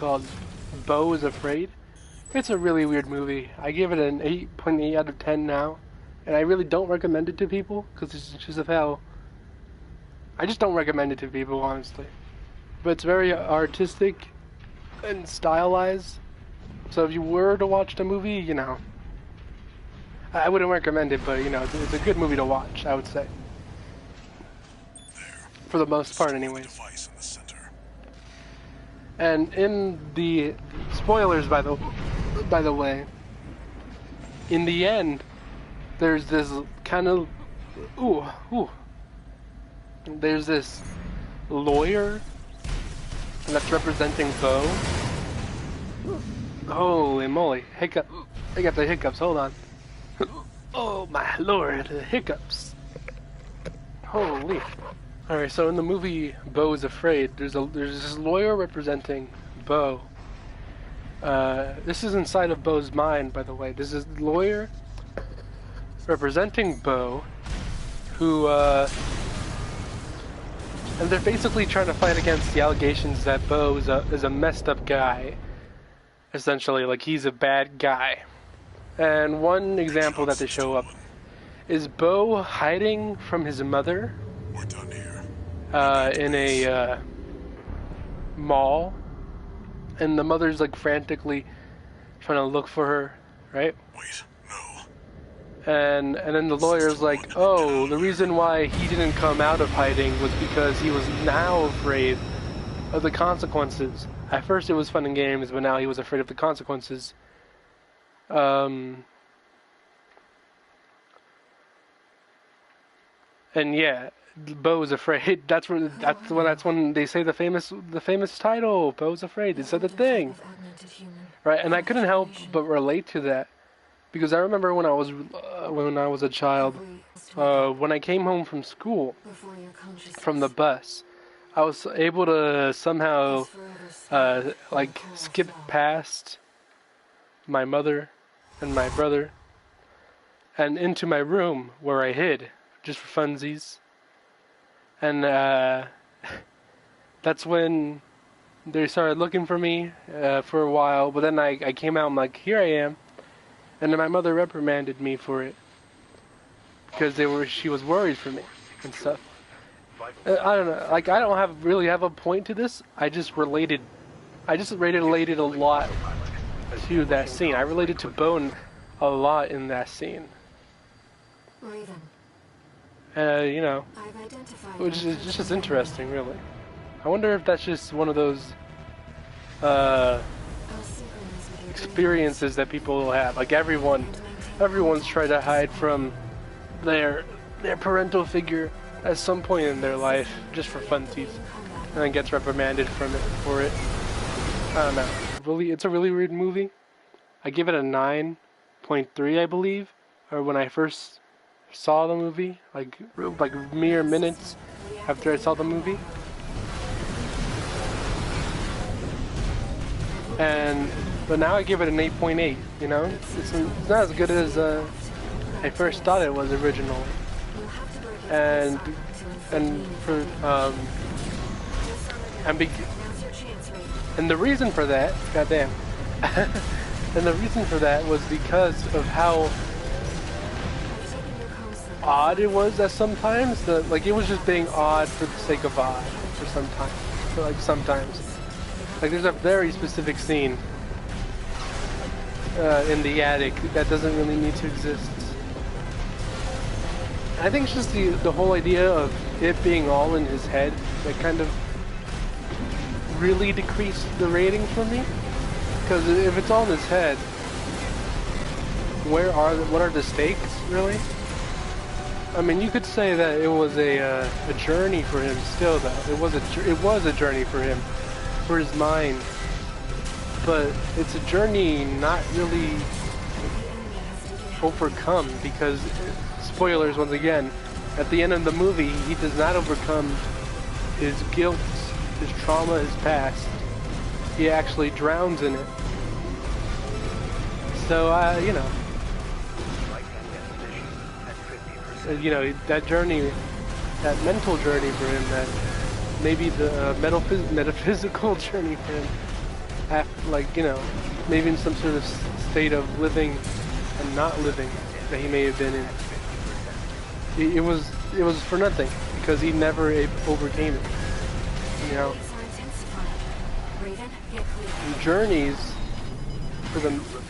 called Beau is Afraid. It's a really weird movie. I give it an 8.8 out of 10 now, and I really don't recommend it to people because it's just of how. I just don't recommend it to people, honestly. But it's very artistic and stylized. So if you were to watch the movie, you know, I wouldn't recommend it, but you know, it's a good movie to watch, I would say. For the most part, anyways. And in the spoilers, by the way, in the end, there's this kind of there's this lawyer that's representing Beau. Holy moly, hiccup! I got the hiccups. Hold on. Oh my lord, the hiccups! Holy. Alright, so in the movie Beau is Afraid, there's this lawyer representing Beau. This is inside of Beau's mind, by the way. This is the lawyer representing Beau, who, and they're basically trying to fight against the allegations that Beau is a messed up guy. Essentially, like he's a bad guy. And one example that they show up is Beau hiding from his mother. We're done here. In a mall, and the mother's like frantically trying to look for her, right? Wait, no. And then the lawyer's like, oh, the reason why he didn't come out of hiding was because he was now afraid of the consequences. At first it was fun and games, but now he was afraid of the consequences. And yeah, Beau is afraid. That's when they say the famous title. Beau's afraid. They said the thing, right? And I couldn't help but relate to that because I remember when I was a child, when I came home from school, from the bus, I was able to somehow like skip past my mother and my brother and into my room where I hid just for funsies. And that's when they started looking for me for a while. But then I came out, I'm like, here I am. And then my mother reprimanded me for it because she was worried for me and stuff. I don't know, like I don't really have a point to this. I just related a lot to that scene. I related to Beau a lot in that scene. You know, which is just interesting, really. I wonder if that's just one of those experiences that people have. Like everyone's tried to hide from their parental figure at some point in their life, just for funsies, and then gets reprimanded for it. I don't know. It's a really weird movie. I give it a 9.3, I believe, or when I first saw the movie, like mere minutes after I saw the movie. But now I give it an 8.8. You know, it's not as good as I first thought it was originally. And the reason for that, goddamn, and the reason for that was because of how odd it was at sometimes. Like it was just being odd for the sake of odd for sometimes. Like there's a very specific scene in the attic that doesn't really need to exist. I think it's just the whole idea of it being all in his head that kind of really decreased the rating for me. Because if it's all in his head, what are the stakes, really? I mean, you could say that it was a journey for him still, though. It was a journey for him, for his mind. But it's a journey not really overcome because, spoilers once again, at the end of the movie, he does not overcome his guilt, his trauma, his past. He actually drowns in it. So, you know, that journey, that mental journey for him, that maybe the metaphysical journey for him, like, you know, maybe in some sort of state of living and not living that he may have been in. It was for nothing because he never overcame it. You know, and journeys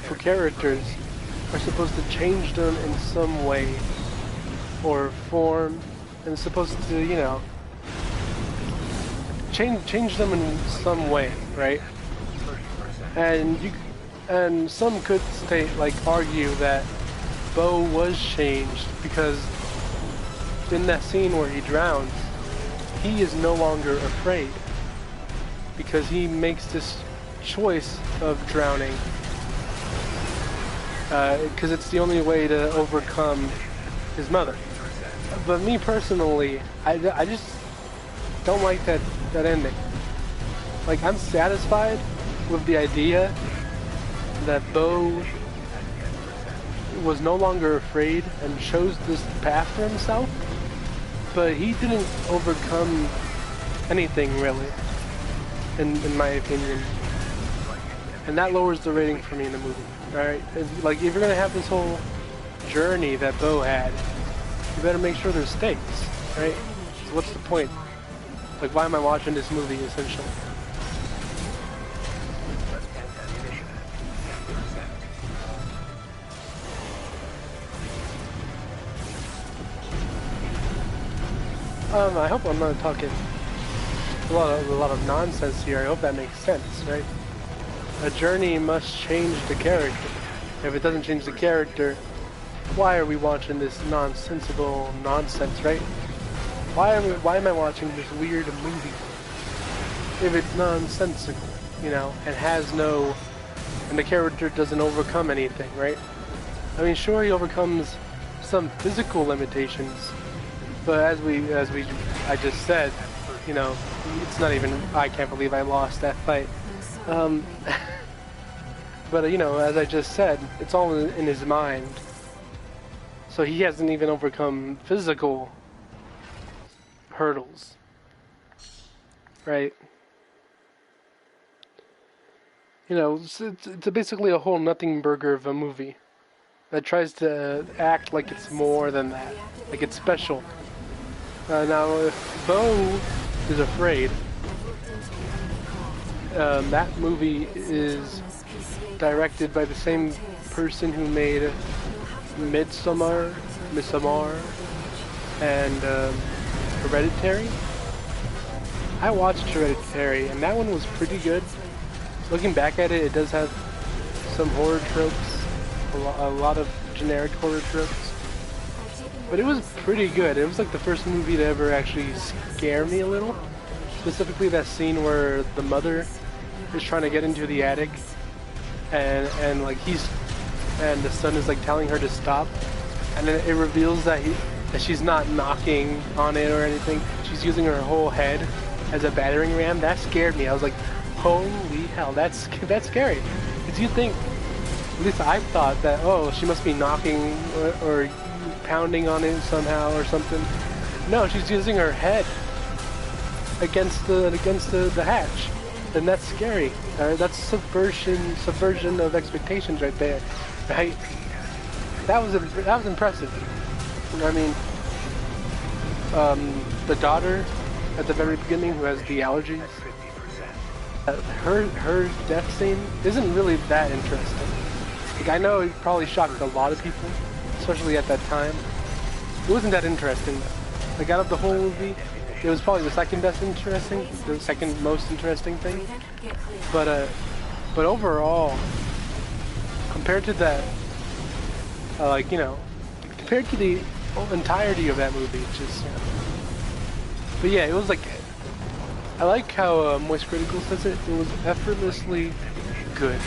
for characters are supposed to change them in some way or form, and it's supposed to, you know, change them in some way, right? And some could argue that Beau was changed because in that scene where he drowns, he is no longer afraid because he makes this choice of drowning because it's the only way to overcome his mother. But me personally, I just don't like that ending. Like, I'm satisfied with the idea that Beau was no longer afraid and chose this path for himself, but he didn't overcome anything really, in my opinion, and that lowers the rating for me in the movie. Alright, like, if you're gonna have this whole journey that Beau had, you better make sure there's stakes, right? So what's the point? Like, why am I watching this movie, essentially? I hope I'm not talking a lot of nonsense here. I hope that makes sense, right? A journey must change the character. If it doesn't change the character, why are we watching this nonsensical nonsense, right? Why am I watching this weird movie if it's nonsensical, you know, and the character doesn't overcome anything, right? I mean, sure, he overcomes some physical limitations, but as I just said, you know, it's not even, I can't believe I lost that fight. But you know, as I just said, it's all in his mind. So he hasn't even overcome physical hurdles, right? You know, it's basically a whole nothing burger of a movie that tries to act like it's more than that, like it's special. Now, if Beau is afraid, that movie is directed by the same person who made Midsommar, and Hereditary. I watched Hereditary, and that one was pretty good. Looking back at it, it does have some horror tropes, a lot of generic horror tropes. But it was pretty good. It was like the first movie to ever actually scare me a little. Specifically that scene where the mother is trying to get into the attic, and like the son is like telling her to stop, and then it reveals that she's not knocking on it or anything. She's using her whole head as a battering ram. That scared me. I was like, holy hell, that's scary. Because you think, at least I thought that, oh, she must be knocking or pounding on it somehow or something. No, she's using her head against the hatch, and that's scary. That's subversion of expectations right there, right? That was impressive. I mean, the daughter at the very beginning who has the allergies, her death scene isn't really that interesting. Like, I know it probably shocked a lot of people, especially at that time. It wasn't that interesting though. Like, out of the whole movie, it was probably the second most interesting thing. But overall, compared to that, like, you know, compared to the entirety of that movie, it's just, you know. But yeah, it was like, I like how Moist Critical says it. It was effortlessly good,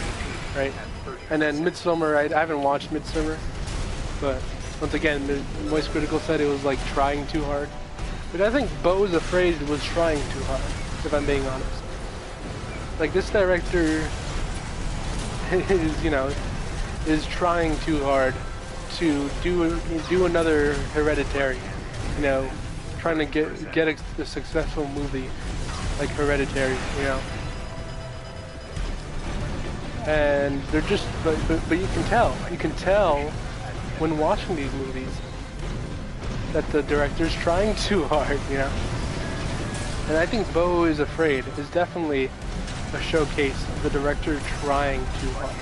right? And then Midsommar, I haven't watched Midsommar, but once again, Moist Critical said it was like trying too hard. But I think Beau's Afraid was trying too hard, if I'm being honest. Like, this director is, you know, is trying too hard to do another Hereditary, you know, trying to get a successful movie like Hereditary, you know. and they're just, but you can tell when watching these movies that the director's trying too hard, you know. And I think Beau is Afraid is definitely a showcase of the director trying too hard.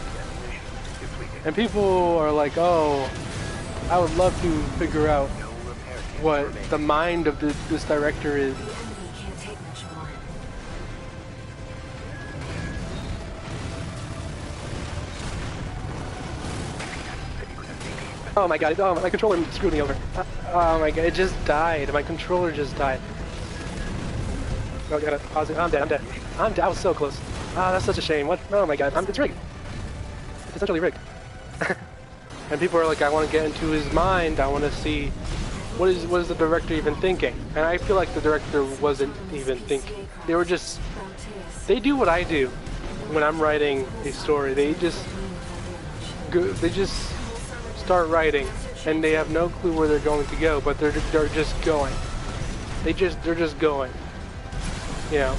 And people are like, oh, I would love to figure out what the mind of this director is. Oh my god, oh, my controller screwed me over. Oh my god, it just died. My controller just died. Oh, gotta pause it. I'm dead, I'm dead. I'm dead. I was so close. Ah, that's such a shame. What? Oh my god, it's rigged. It's essentially rigged. And people are like, I want to get into his mind. I want to see what is the director even thinking. And I feel like the director wasn't even thinking. They were just, they do what I do when I'm writing a story. They just start writing, and they have no clue where they're going to go, but they're just going. They're just going. You know,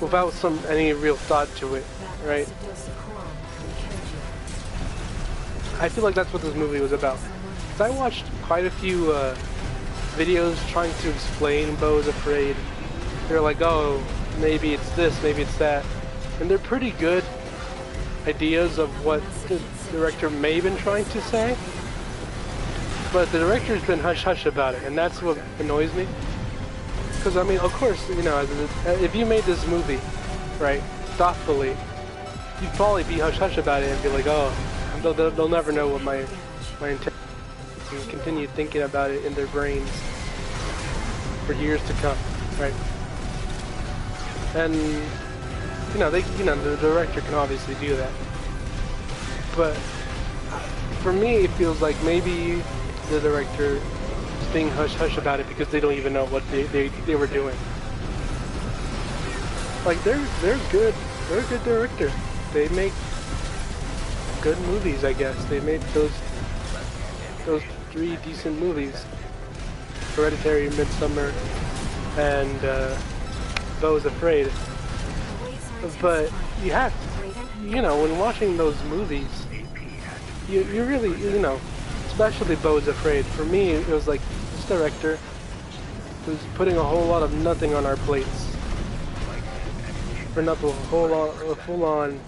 without any real thought to it, right? I feel like that's what this movie was about. 'Cause I watched quite a few videos trying to explain Beau is Afraid. They're like, oh, maybe it's this, maybe it's that, and they're pretty good ideas of what the director may have been trying to say, but the director's been hush-hush about it, and that's what annoys me. Because, I mean, of course, you know, if you made this movie, right, thoughtfully, you'd probably be hush-hush about it and be like, oh, they'll never know what my intent is, and continue thinking about it in their brains for years to come, right? And, the director can obviously do that. But for me, it feels like maybe the director is being hush-hush about it because they don't even know what they were doing. Like, they're good. They're a good director. They make good movies, I guess. They made those 3 decent movies: Hereditary, Midsummer, and Beau is Afraid. But you have to, when watching those movies, you really, especially Beau is Afraid, for me, it was like, this director was putting a whole lot of nothing on our plates. Or not a full-on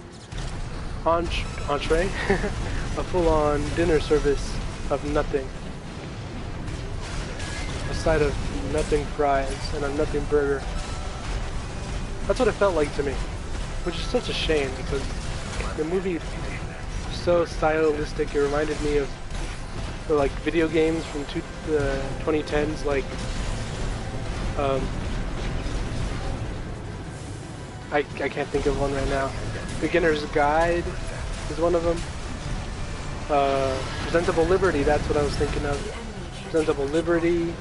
entree, a full-on dinner service of nothing. A side of nothing fries and a nothing burger. That's what it felt like to me, which is such a shame because the movie was so stylistic. It reminded me of like video games from 2010s, like I can't think of one right now. Beginner's Guide is one of them. Presentable Liberty, that's what I was thinking of. Presentable Liberty.